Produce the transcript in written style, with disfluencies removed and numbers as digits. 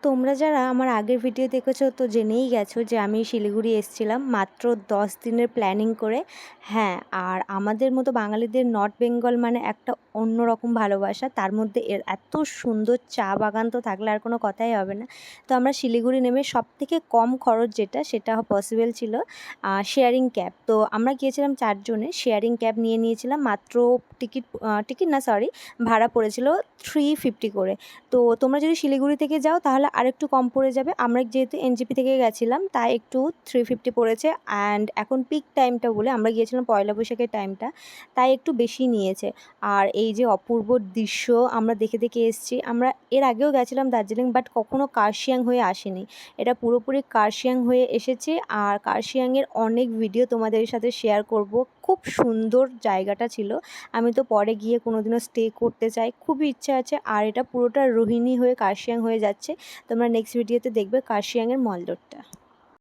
তোমরা যারা আমার আগের ভিডিও দেখেছো তো জেনেই গেছো যে আমি শিলিগুড়ি এসেছিলাম মাত্র 10 দিনের প্ল্যানিং করে। হ্যাঁ, আর আমাদের মতো বাঙালিদের নর্থ বেঙ্গল মানে একটা অন্যরকম ভালোবাসা, তার মধ্যে এর এত সুন্দর চা বাগান তো থাকলে আর কোনো কথাই হবে না। তো আমরা শিলিগুড়ি নেমে সবথেকে কম খরচ যেটা সেটা পসিবল ছিল শেয়ারিং ক্যাব। তো আমরা গিয়েছিলাম 4 জনে, শেয়ারিং ক্যাব নিয়ে নিয়েছিলাম। মাত্র টিকিট না সরি, ভাড়া পড়েছিল 350 করে। তো তোমরা যদি শিলিগুড়ি থেকে যাও তাহলে আরেকটু কম পড়ে যাবে। আমরা যেহেতু এনজেপি থেকে গেছিলাম তাই একটু 350 পড়েছে। অ্যান্ড এখন পিক টাইমটা বলে আমরা গিয়েছিলাম পয়লা বৈশাখের টাইমটা, তাই একটু বেশি নিয়েছে। আর এই যে অপূর্ব দৃশ্য আমরা দেখে দেখে এসেছি। আমরা এর আগেও গেছিলাম দার্জিলিং, বাট কখনো কার্শিয়াং হয়ে আসেনি। এটা পুরোপুরি কার্শিয়াং হয়ে এসেছে। আর কার্শিয়াংয়ের অনেক ভিডিও তোমাদের সাথে শেয়ার করব। খুব সুন্দর জায়গাটা ছিল। আমি তো পরে গিয়ে কোনোদিনও স্টে করতে চাই, খুবই ইচ্ছা আছে। আর এটা পুরোটা রোহিণী হয়ে কার্শিয়াং হয়ে যাচ্ছে। তোমরা নেক্সট ভিডিওতে দেখবে কার্শিয়াংয়ের মল রোডটা।